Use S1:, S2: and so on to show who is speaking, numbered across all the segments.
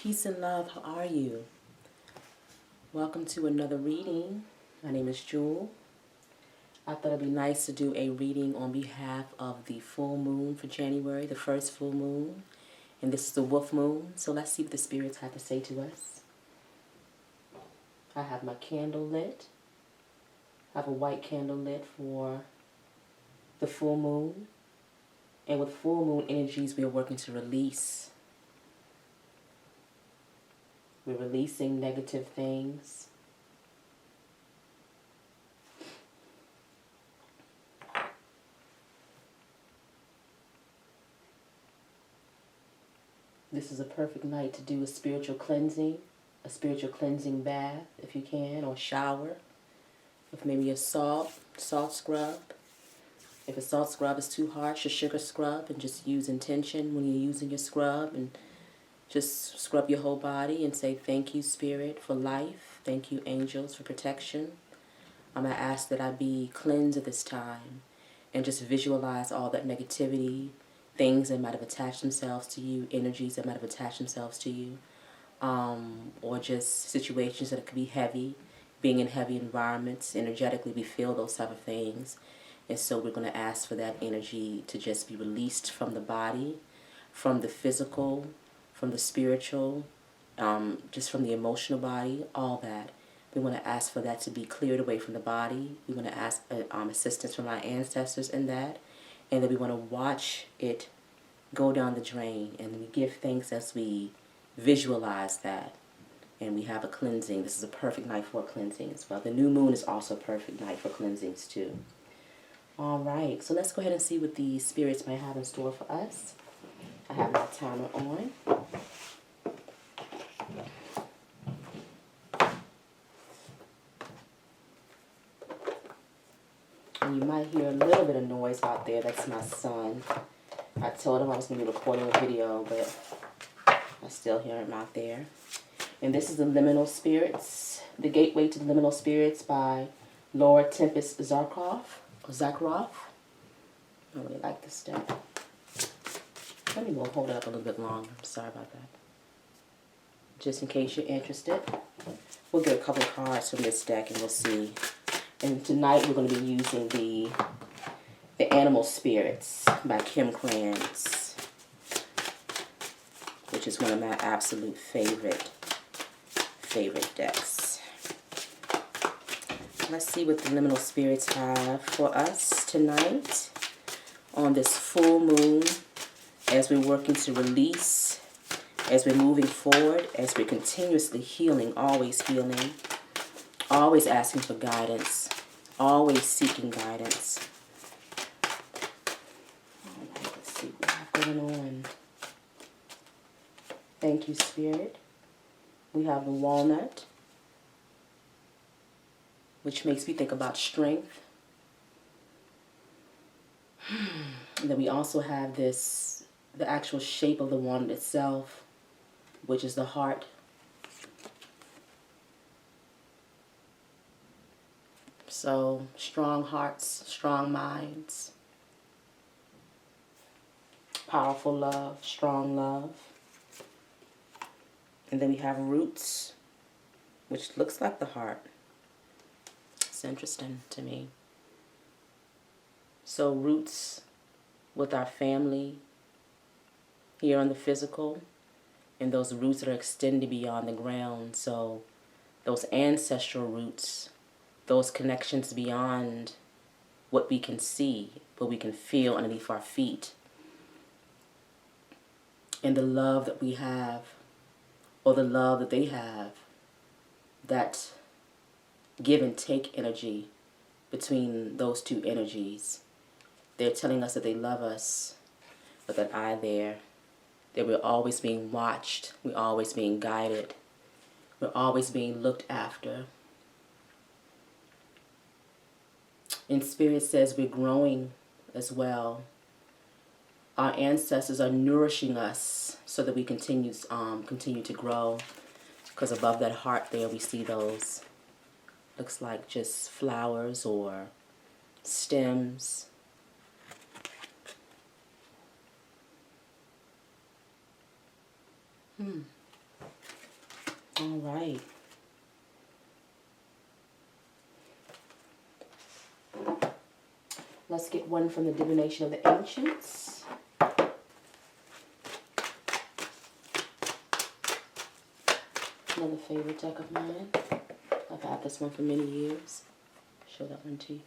S1: Peace and love, how are you? Welcome to another reading. My name is Jewel. I thought it'd be nice to do a reading on behalf of the full moon for January, the first full moon. And this is the wolf moon, so let's see what the spirits have to say to us. I have my candle lit. I have a white candle lit for the full moon. And with full moon energies, we are working to release. We're releasing negative things. This is a perfect night to do a spiritual cleansing bath if you can, or shower with maybe a salt scrub. If a salt scrub is too harsh, a sugar scrub, and just use intention when you're using your scrub, and just scrub your whole body and say, thank you, Spirit, for life. Thank you, angels, for protection. I'm going to ask that I be cleansed at this time and just visualize all that negativity, things that might have attached themselves to you, energies that might have attached themselves to you, or just situations that could be heavy. Being in heavy environments, energetically, we feel those type of things. And so we're going to ask for that energy to just be released from the body, from the physical, from the spiritual, just from the emotional body, all that. We want to ask for that to be cleared away from the body. We want to ask assistance from our ancestors in that. And then we want to watch it go down the drain. And we give thanks as we visualize that. And we have a cleansing. This is a perfect night for a cleansing as well. The new moon is also a perfect night for cleansings too. All right, so let's go ahead and see what the spirits may have in store for us. I have my timer on. And you might hear a little bit of noise out there. That's my son. I told him I was going to be recording a video, but I still hear him out there. And this is the Liminal Spirits, The Gateway to the Liminal Spirits by Laura Tempest Zakharoff. I really like this deck. Let me hold it up a little bit longer. I'm sorry about that. Just in case you're interested, we'll get a couple of cards from this deck and we'll see. And tonight we're going to be using the Animal Spirits by Kim Krans, which is one of my absolute favorite decks. Let's see what the Liminal Spirits have for us tonight on this full moon, as we're working to release, as we're moving forward, as we're continuously healing, always asking for guidance, always seeking guidance. All right, let's see what we have going on. Thank you, Spirit. We have the walnut, which makes me think about strength. And then we also have this, the actual shape of the walnut itself, which is the heart. So, strong hearts, strong minds, powerful love, strong love. And then we have roots, which looks like the heart. It's interesting to me. So roots with our family here on the physical, and those roots that are extending beyond the ground. So those ancestral roots, those connections beyond what we can see, what we can feel underneath our feet. And the love that we have, or the love that they have, that give and take energy between those two energies. They're telling us that they love us, but that that we're always being watched, we're always being guided, we're always being looked after. And Spirit says we're growing as well. Our ancestors are nourishing us so that we continue to grow. Because above that heart there we see those, looks like just flowers or stems. All right. Let's get one from the Divination of the Ancients. Another favorite deck of mine. I've had this one for many years. Show that one to you.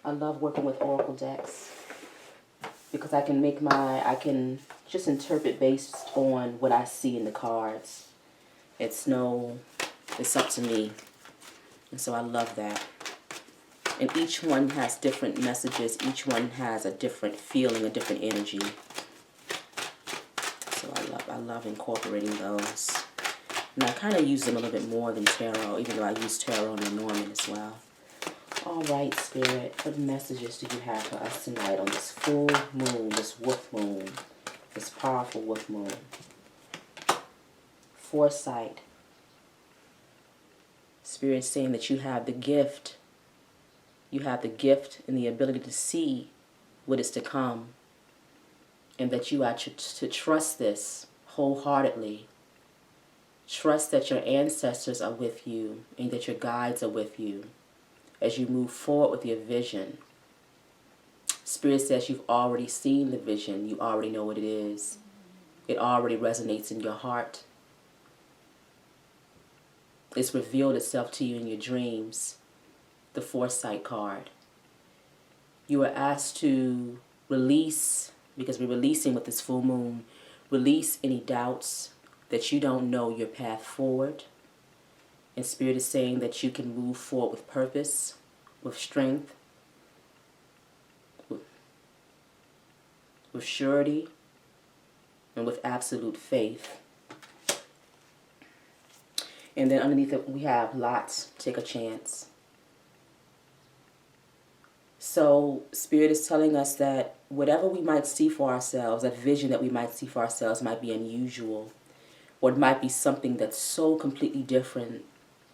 S1: I love working with oracle decks because I can just interpret based on what I see in the cards. It's up to me. And so I love that. And each one has different messages. Each one has a different feeling, a different energy. So I love incorporating those. And I kind of use them a little bit more than tarot, even though I use tarot and Lenormand as well. All right, Spirit, what messages do you have for us tonight on this full moon, this wolf moon, this powerful wolf moon? Foresight. Spirit saying that you have the gift. You have the gift and the ability to see what is to come. And that you are to trust this wholeheartedly. Trust that your ancestors are with you and that your guides are with you as you move forward with your vision. Spirit says you've already seen the vision. You already know what it is. It already resonates in your heart. It's revealed itself to you in your dreams. The Foresight card. You are asked to release, because we're releasing with this full moon, release any doubts that you don't know your path forward. And Spirit is saying that you can move forward with purpose, with strength, with surety, and with absolute faith. And then underneath it, we have lots. Take a chance. So Spirit is telling us that whatever we might see for ourselves, that vision that we might see for ourselves might be unusual, or it might be something that's so completely different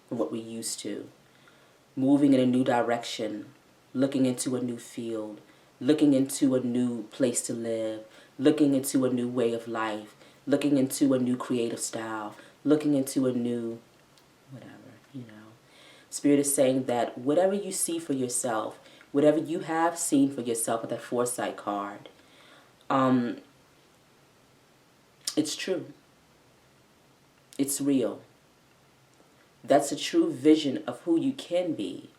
S1: from what we're used to. Moving in a new direction, looking into a new field, looking into a new place to live, looking into a new way of life, looking into a new creative style, looking into a new whatever, Spirit is saying that whatever you see for yourself, whatever you have seen for yourself with that Foresight card, it's true. It's real. That's a true vision of who you can be.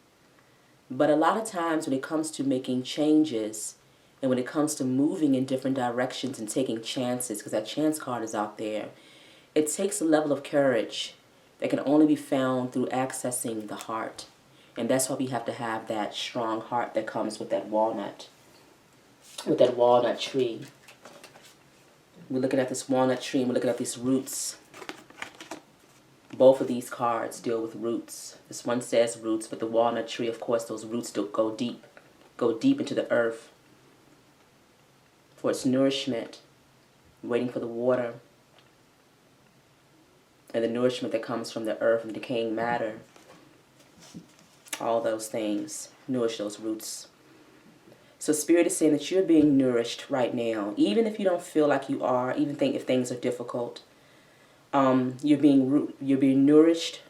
S1: But a lot of times when it comes to making changes and when it comes to moving in different directions and taking chances, because that chance card is out there, it takes a level of courage that can only be found through accessing the heart. And that's why we have to have that strong heart that comes with that walnut tree. We're looking at this walnut tree and we're looking at these roots. Both of these cards deal with roots. This one says roots, but the walnut tree, of course, those roots go deep into the earth for its nourishment, waiting for the water and the nourishment that comes from the earth and decaying matter. All those things nourish those roots. So Spirit is saying that you're being nourished right now, even if you don't feel like you are, even if things are difficult. You're being nourished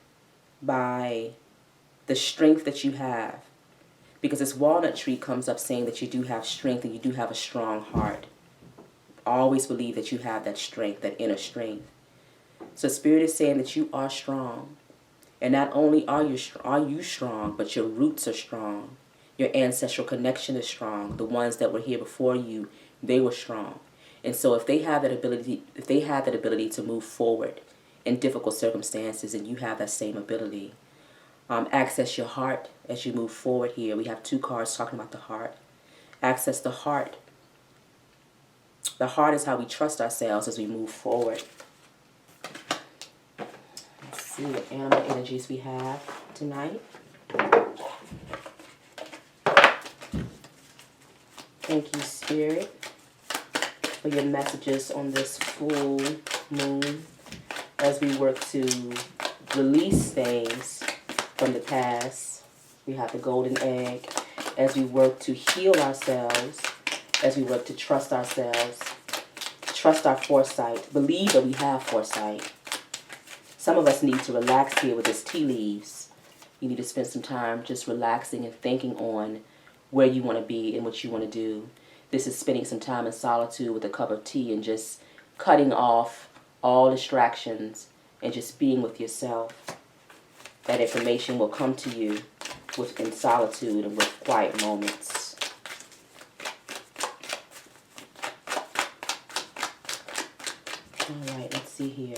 S1: by the strength that you have, because this walnut tree comes up saying that you do have strength and you do have a strong heart. Always believe that you have that strength, that inner strength. So Spirit is saying that you are strong, and not only are you strong, but your roots are strong. Your ancestral connection is strong. The ones that were here before you, they were strong. And so if they have that ability to move forward in difficult circumstances, and you have that same ability, access your heart as you move forward here. We have two cards talking about the heart. Access the heart. The heart is how we trust ourselves as we move forward. Let's see what animal energies we have tonight. Thank you, Spirit, for your messages on this full moon as we work to release things from the past. We have the golden egg. As we work to heal ourselves, as we work to trust ourselves, trust our foresight, believe that we have foresight. Some of us need to relax here with this tea leaves. You need to spend some time just relaxing and thinking on where you want to be and what you want to do. This is spending some time in solitude with a cup of tea and just cutting off all distractions and just being with yourself. That information will come to you in solitude and with quiet moments. All right, let's see here.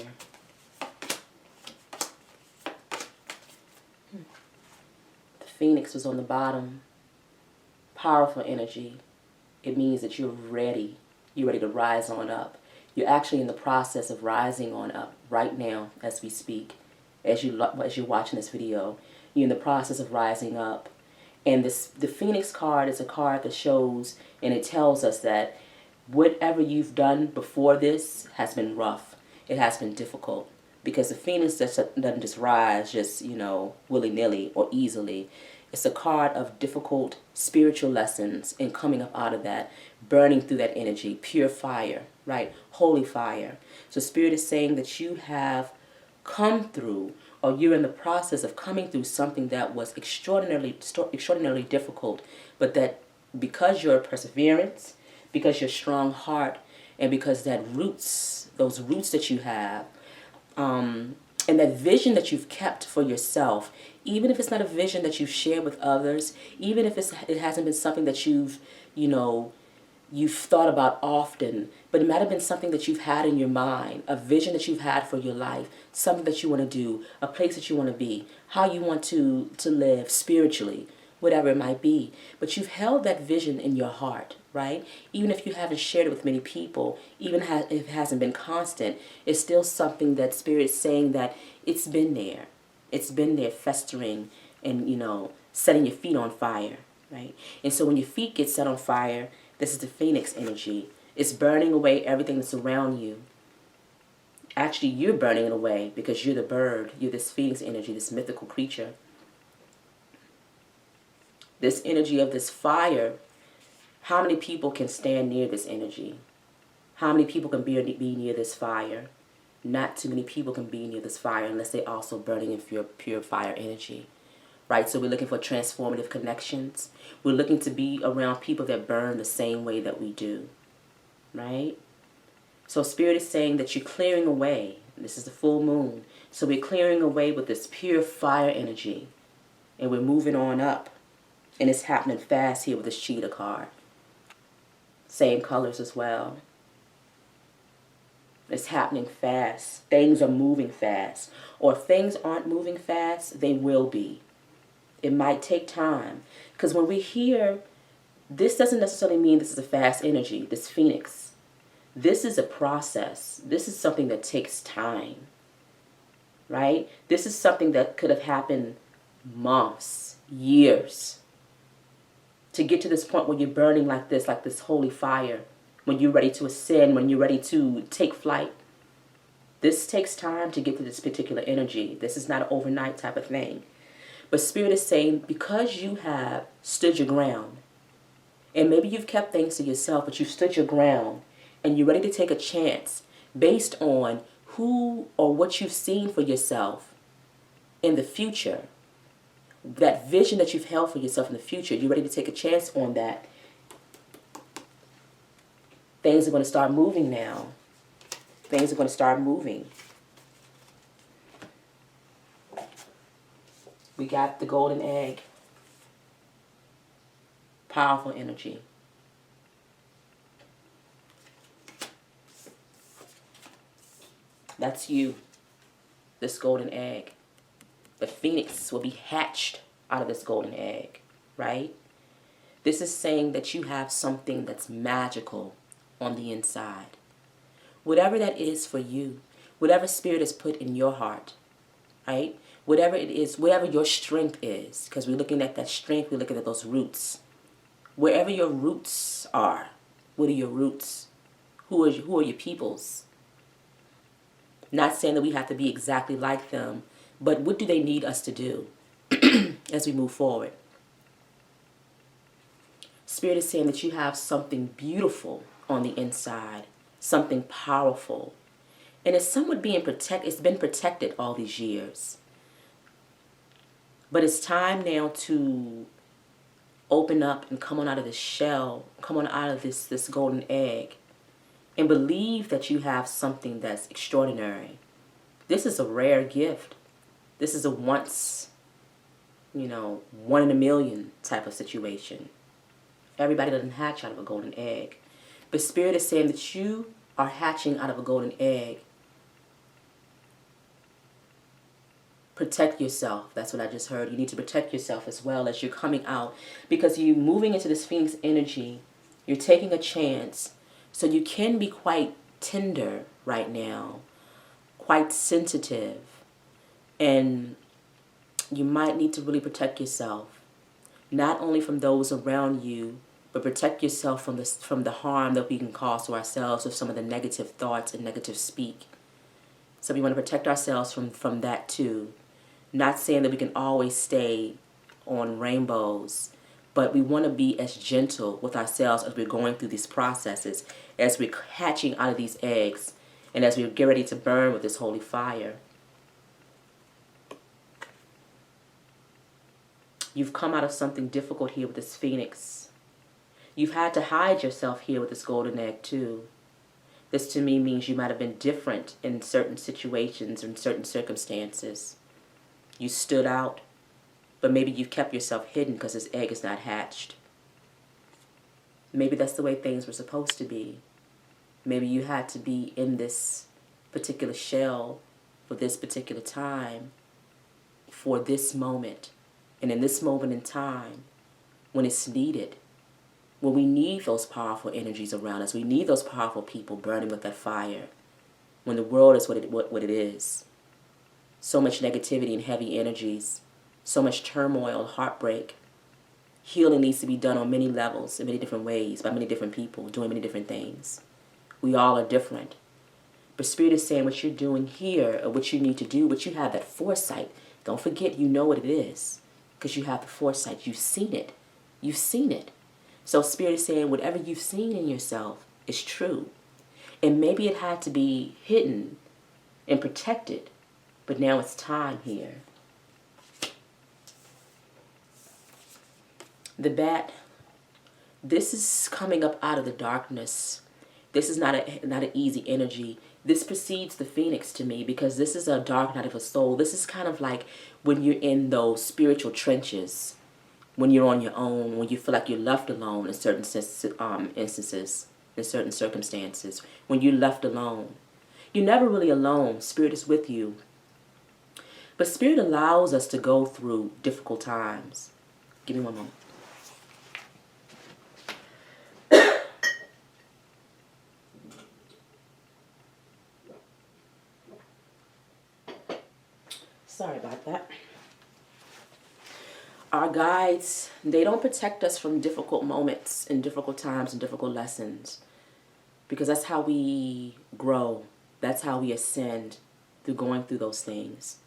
S1: The Phoenix was on the bottom. Powerful energy. It means that you're ready. You're ready to rise on up. You're actually in the process of rising on up right now as we speak. As you're watching this video, you're in the process of rising up. And the Phoenix card is a card that shows and it tells us that whatever you've done before this has been rough. It has been difficult. Because the Phoenix doesn't just rise just, willy-nilly or easily. It's a card of difficult spiritual lessons and coming up out of that, burning through that energy, pure fire, right? Holy fire. So Spirit is saying that you have come through, or you're in the process of coming through something that was extraordinarily difficult, but that because your perseverance, because your strong heart, and because those roots that you have, and that vision that you've kept for yourself, even if it's not a vision that you've shared with others, even if it hasn't been something that you've thought about often, but it might have been something that you've had in your mind, a vision that you've had for your life, something that you want to do, a place that you want to be, how you want to live spiritually, whatever it might be. But you've held that vision in your heart, right? Even if you haven't shared it with many people, even if it hasn't been constant, it's still something that Spirit is saying that it's been there. It's been there festering and, setting your feet on fire, right? And so when your feet get set on fire, this is the Phoenix energy. It's burning away everything that's around you. Actually, you're burning it away because you're the bird. You're this Phoenix energy, this mythical creature. This energy of this fire, how many people can stand near this energy? How many people can be near this fire? Not too many people can be near this fire unless they're also burning in pure fire energy. Right? So we're looking for transformative connections. We're looking to be around people that burn the same way that we do. Right? So Spirit is saying that you're clearing away. This is the full moon. So we're clearing away with this pure fire energy. And we're moving on up. And it's happening fast here with this cheetah card. Same colors as well. It's happening fast. Things are moving fast. Or if things aren't moving fast, they will be. It might take time. Because when we hear, this doesn't necessarily mean this is a fast energy, this Phoenix. This is a process. This is something that takes time. Right? This is something that could have happened months, years. To get to this point where you're burning like this holy fire. When you're ready to ascend, when you're ready to take flight. This takes time to get to this particular energy. This is not an overnight type of thing. But Spirit is saying, because you have stood your ground, and maybe you've kept things to yourself, but you've stood your ground, and you're ready to take a chance based on who or what you've seen for yourself in the future, that vision that you've held for yourself in the future, you're ready to take a chance on that. Things are going to start moving now. Things are going to start moving. We got the golden egg. Powerful energy. That's you. This golden egg. The Phoenix will be hatched out of this golden egg, right? This is saying that you have something that's magical on the inside. Whatever that is for you, whatever Spirit has put in your heart, right? Whatever it is, whatever your strength is, because we're looking at that strength, we're looking at those roots. Wherever your roots are, what are your roots? Who are your peoples? Not saying that we have to be exactly like them, but what do they need us to do as we move forward? Spirit is saying that you have something beautiful on the inside, something powerful. And it's somewhat it's been protected all these years. But it's time now to open up and come on out of this shell, come on out of this golden egg, and believe that you have something that's extraordinary. This is a rare gift. This is a once, one in a million type of situation. Everybody doesn't hatch out of a golden egg. But Spirit is saying that you are hatching out of a golden egg. Protect yourself. That's what I just heard. You need to protect yourself as well as you're coming out, because you're moving into this Phoenix energy. You're taking a chance. So you can be quite tender right now, quite sensitive, and you might need to really protect yourself, not only from those around you, but protect yourself from the harm that we can cause to ourselves with some of the negative thoughts and negative speak. So we want to protect ourselves from that too. Not saying that we can always stay on rainbows, but we want to be as gentle with ourselves as we're going through these processes, as we're hatching out of these eggs, and as we get ready to burn with this holy fire. You've come out of something difficult here with this Phoenix. You've had to hide yourself here with this golden egg too. This to me means you might have been different in certain situations and certain circumstances. You stood out, but maybe you've kept yourself hidden because this egg is not hatched. Maybe that's the way things were supposed to be. Maybe you had to be in this particular shell for this particular time, for this moment. And in this moment in time, when it's needed, when we need those powerful energies around us, we need those powerful people burning with that fire, when the world is what it is. So much negativity and heavy energies, so much turmoil, heartbreak. Healing needs to be done on many levels, in many different ways, by many different people, doing many different things. We all are different. But Spirit is saying what you're doing here, or what you need to do, what you have that foresight. Don't forget, you know what it is, because you have the foresight. You've seen it. You've seen it. So Spirit is saying whatever you've seen in yourself is true. And maybe it had to be hidden and protected, but now it's time here. The bat, this is coming up out of the darkness. This is not an easy energy. This precedes the Phoenix to me, because this is a dark night of a soul. This is kind of like when you're in those spiritual trenches, when you're on your own, when you feel like you're left alone in certain instances, in certain circumstances, when you're left alone. You're never really alone. Spirit is with you. But Spirit allows us to go through difficult times. Give me one moment. Sorry about that. Our guides, they don't protect us from difficult moments and difficult times and difficult lessons, because that's how we grow. That's how we ascend, through going through those things.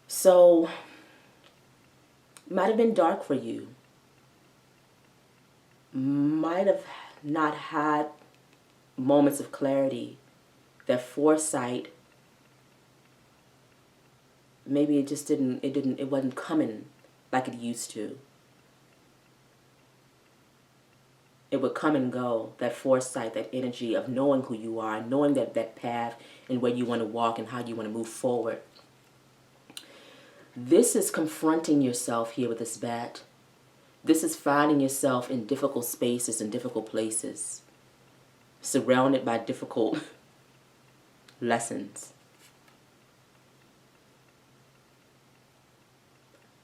S1: So, it might have been dark for you. Might have not had moments of clarity, that foresight. Maybe it wasn't coming like it used to. It would come and go, that foresight, that energy of knowing who you are, knowing that path and where you want to walk and how you want to move forward. This is confronting yourself here with this bat. This is finding yourself in difficult spaces and difficult places, surrounded by difficult lessons.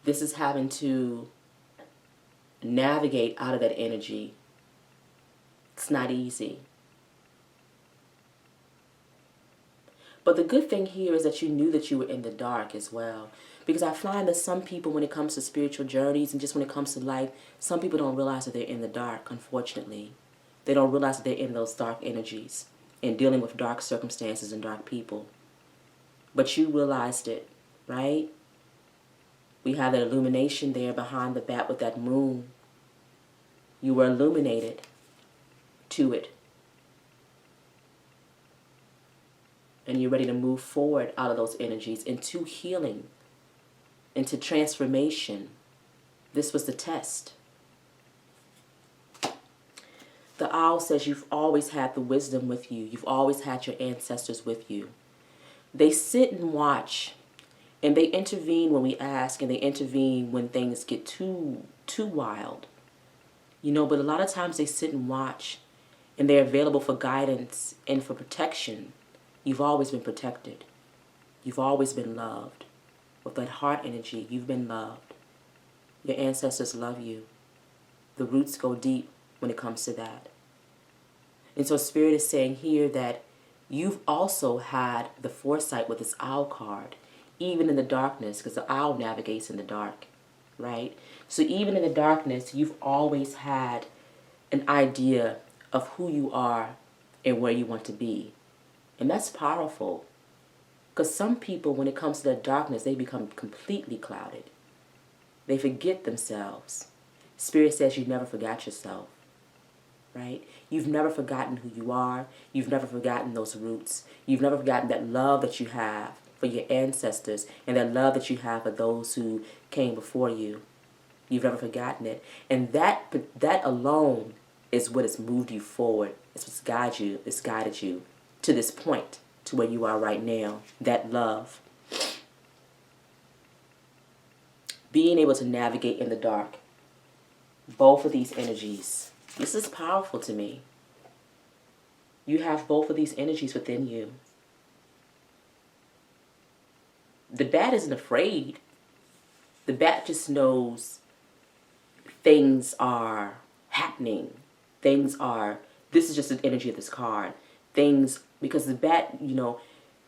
S1: This is having to navigate out of that energy. It's not easy. But the good thing here is that you knew that you were in the dark as well. Because I find that some people, when it comes to spiritual journeys and just when it comes to life, some people don't realize that they're in the dark, unfortunately. They don't realize that they're in those dark energies and dealing with dark circumstances and dark people. But you realized it, right? We have that illumination there behind the bat with that moon. You were illuminated to it. and you're ready to move forward out of those energies into healing, into transformation. This was the test. The owl says you've always had the wisdom with you. You've always had your ancestors with you. They sit and watch, and they intervene when we ask, and they intervene when things get too wild. But a lot of times they sit and watch, and they're available for guidance and for protection. You've always been protected. You've always been loved. With that heart energy, you've been loved. Your ancestors love you. The roots go deep when it comes to that. And so Spirit is saying here that you've also had the foresight with this owl card, even in the darkness, because the owl navigates in the dark, right? So even in the darkness, you've always had an idea of who you are and where you want to be. And that's powerful. Because some people, when it comes to the darkness, they become completely clouded. They forget themselves. Spirit says you never forgot yourself, right? You've never forgotten who you are. You've never forgotten those roots. You've never forgotten that love that you have for your ancestors and that love that you have for those who came before you. You've never forgotten it. And that alone is what has moved you forward. It's what's guided you to this point, to where you are right now. That love. Being able to navigate in the dark. Both of these energies. This is powerful to me. You have both of these energies within you. The bat isn't afraid. The bat just knows things are happening. This is just the energy of this card. Because the bat,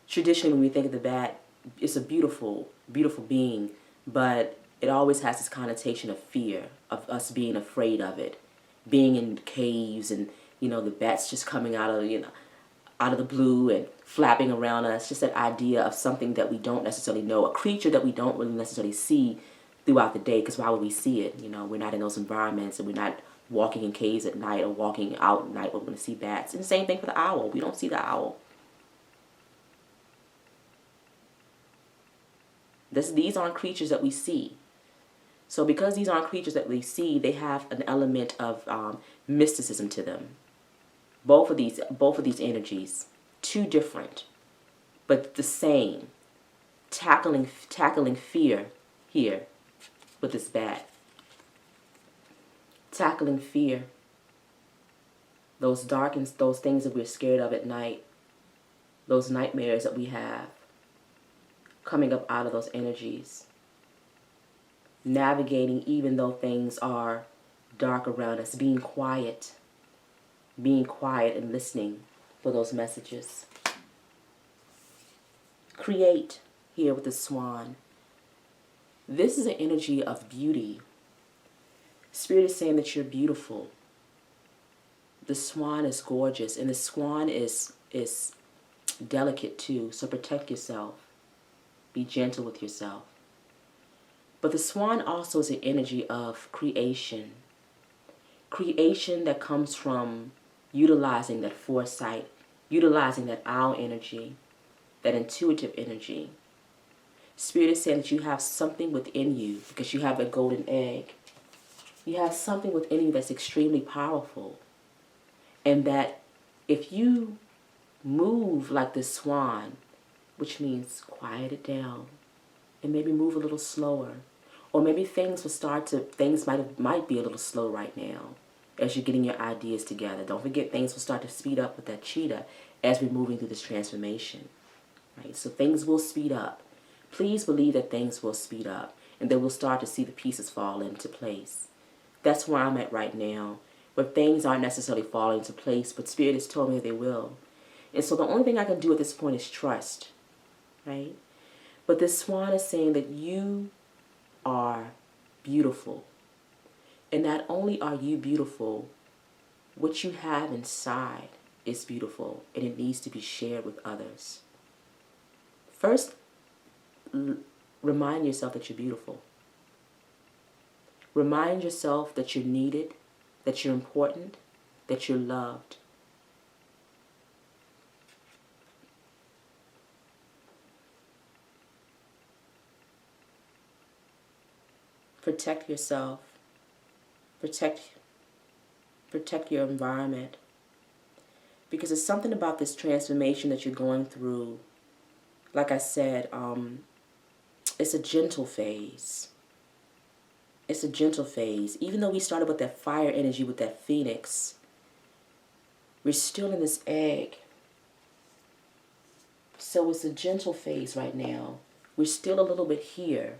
S1: traditionally when we think of the bat, it's a beautiful, beautiful being, but it always has this connotation of fear, of us being afraid of it, being in caves and, the bats just coming out of the blue and flapping around us. Just that idea of something that we don't necessarily know, a creature that we don't really necessarily see throughout the day, because why would we see it? We're not in those environments, and we're not walking in caves at night or walking out at night where we're going to see bats. And the same thing for the owl. We don't see the owl. These aren't creatures that we see. So because these aren't creatures that we see, they have an element of mysticism to them. Both of these energies, two different, but the same. Tackling fear here with this bat. Tackling fear. Those things that we're scared of at night. Those nightmares that we have. Coming up out of those energies. Navigating even though things are dark around us. Being quiet and listening for those messages. Create here with the swan. This is an energy of beauty. Spirit is saying that you're beautiful. The swan is gorgeous, and the swan is delicate too, so protect yourself. Be gentle with yourself. But the swan also is an energy of creation. Creation that comes from utilizing that foresight, utilizing that owl energy, that intuitive energy. Spirit is saying that you have something within you, because you have a golden egg. You have something within you that's extremely powerful. And that if you move like this swan, which means quiet it down, and maybe move a little slower, or maybe things might be a little slow right now as you're getting your ideas together. Don't forget, things will start to speed up with that cheetah as we're moving through this transformation. Right? So things will speed up. Please believe that things will speed up, and then we'll start to see the pieces fall into place. That's where I'm at right now, where things aren't necessarily falling into place, but Spirit has told me they will. And so the only thing I can do at this point is trust, right? But this swan is saying that you are beautiful. And not only are you beautiful, what you have inside is beautiful, and it needs to be shared with others. First, remind yourself that you're beautiful. Remind yourself that you're needed, that you're important, that you're loved. Protect yourself. Protect your environment. Because it's something about this transformation that you're going through. Like I said, it's a gentle phase. It's a gentle phase. Even though we started with that fire energy, with that phoenix, we're still in this egg. So it's a gentle phase right now. We're still a little bit here.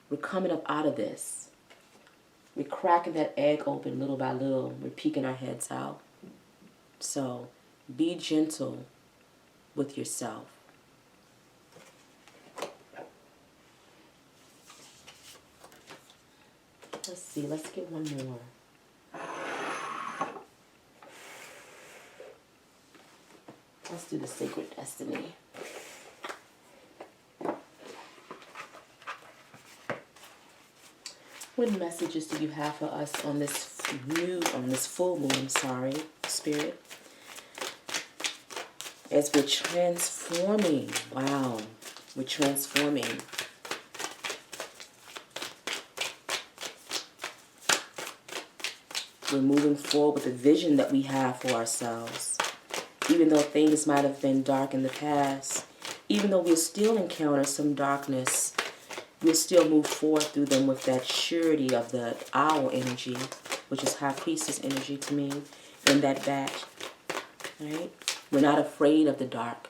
S1: We're coming up out of this. We're cracking that egg open little by little. We're peeking our heads out. So be gentle with yourself. Let's see, let's get one more. Let's do the Sacred Destiny. What messages do you have for us on this full moon, Spirit? As we're transforming, wow, we're transforming. We're moving forward with the vision that we have for ourselves. Even though things might have been dark in the past, even though we'll still encounter some darkness, we'll still move forward through them with that surety of the owl energy, which is High Priestess energy to me, in that batch, right? We're not afraid of the dark.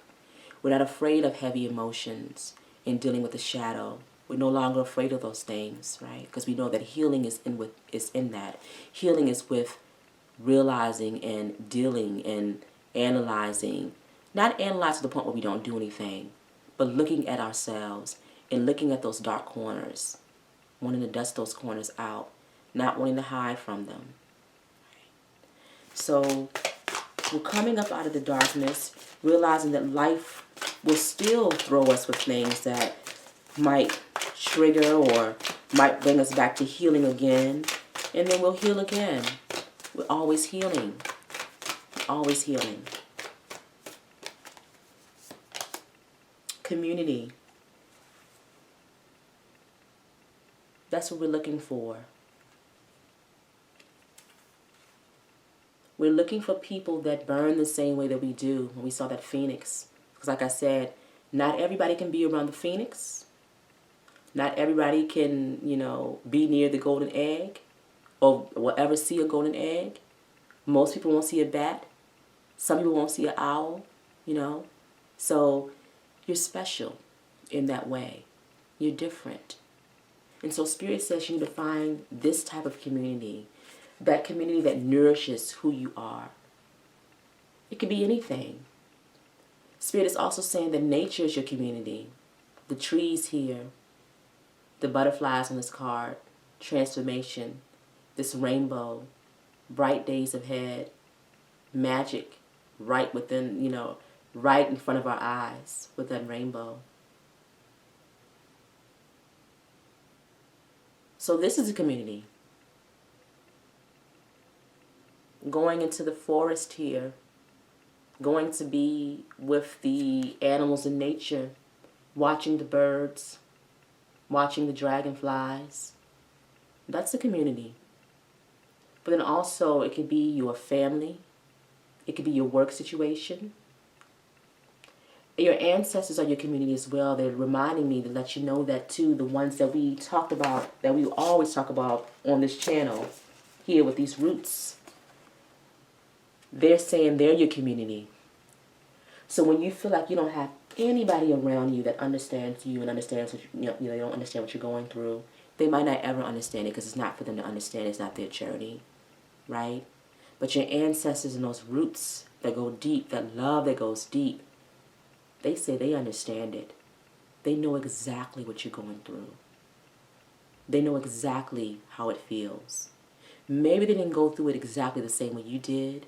S1: We're not afraid of heavy emotions in dealing with the shadow. We're no longer afraid of those things, right? Because we know that healing is in that. Healing is with realizing and dealing and analyzing. Not analyze to the point where we don't do anything, but looking at ourselves and looking at those dark corners, wanting to dust those corners out, not wanting to hide from them. So we're coming up out of the darkness, realizing that life will still throw us with things that might trigger or might bring us back to healing again, and then we'll heal again. We're always healing. Always healing. Community. That's what we're looking for. We're looking for people that burn the same way that we do when we saw that phoenix. Because like I said, not everybody can be around the phoenix. Not everybody can, be near the golden egg or will ever see a golden egg. Most people won't see a bat. Some people won't see an owl, So you're special in that way. You're different. And so Spirit says you need to find this type of community, that community that nourishes who you are. It could be anything. Spirit is also saying that nature is your community. The trees here, the butterflies on this card, transformation, this rainbow, bright days ahead, magic right within, right in front of our eyes with that rainbow. So this is a community. Going into the forest here, going to be with the animals in nature, watching the birds, watching the dragonflies. That's a community. But then also it could be your family. It could be your work situation. Your ancestors are your community as well. They're reminding me to let you know that too. The ones that we talked about, that we always talk about on this channel here with these roots. They're saying they're your community. So when you feel like you don't have anybody around you that understands you and understands what they don't understand what you're going through, they might not ever understand it because it's not for them to understand. It's not their journey, right? But your ancestors and those roots that go deep, that love that goes deep, they say they understand it. They know exactly what you're going through. They know exactly how it feels. Maybe they didn't go through it exactly the same way you did.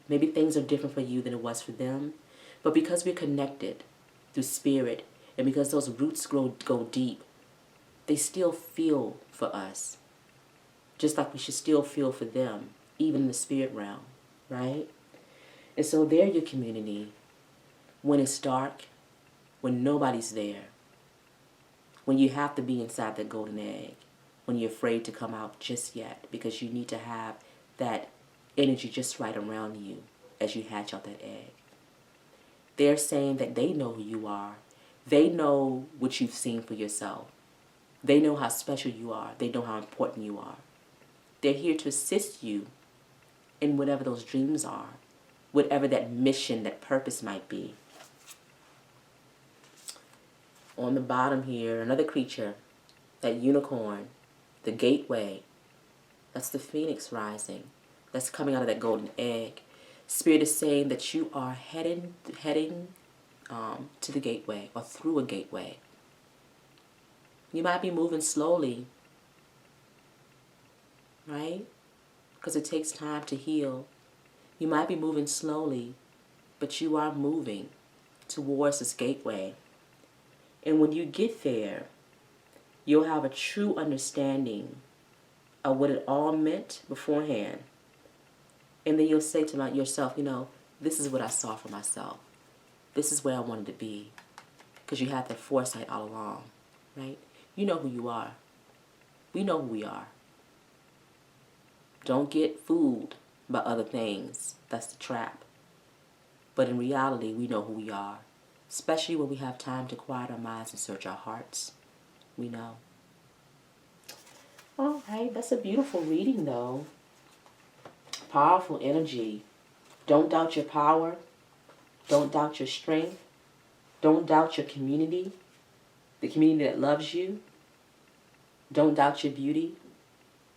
S1: Maybe things are different for you than it was for them. But because we're connected through spirit, and because those roots go deep, they still feel for us. Just like we should still feel for them, even in the spirit realm, right? And so they're your community. When it's dark, when nobody's there, when you have to be inside that golden egg, when you're afraid to come out just yet, because you need to have that energy just right around you as you hatch out that egg. They're saying that they know who you are. They know what you've seen for yourself. They know how special you are. They know how important you are. They're here to assist you in whatever those dreams are, whatever that mission, that purpose might be. On the bottom here, another creature, that unicorn, the gateway. That's the phoenix rising. That's coming out of that golden egg. Spirit is saying that you are heading to the gateway or through a gateway. You might be moving slowly, right? Because it takes time to heal. You might be moving slowly, but you are moving towards this gateway. And when you get there, you'll have a true understanding of what it all meant beforehand. And then you'll say to yourself, you know, this is what I saw for myself. This is where I wanted to be. Because you had that foresight all along, right? You know who you are. We know who we are. Don't get fooled by other things. That's the trap. But in reality, we know who we are. Especially when we have time to quiet our minds and search our hearts. We know. All right, that's a beautiful reading, though. Powerful energy. Don't doubt your power. Don't doubt your strength. Don't doubt your community, the community that loves you. Don't doubt your beauty.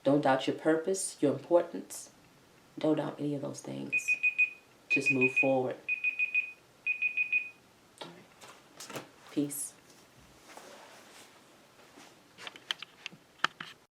S1: Don't doubt your purpose, your importance. Don't doubt any of those things. Just move forward. All right. Peace.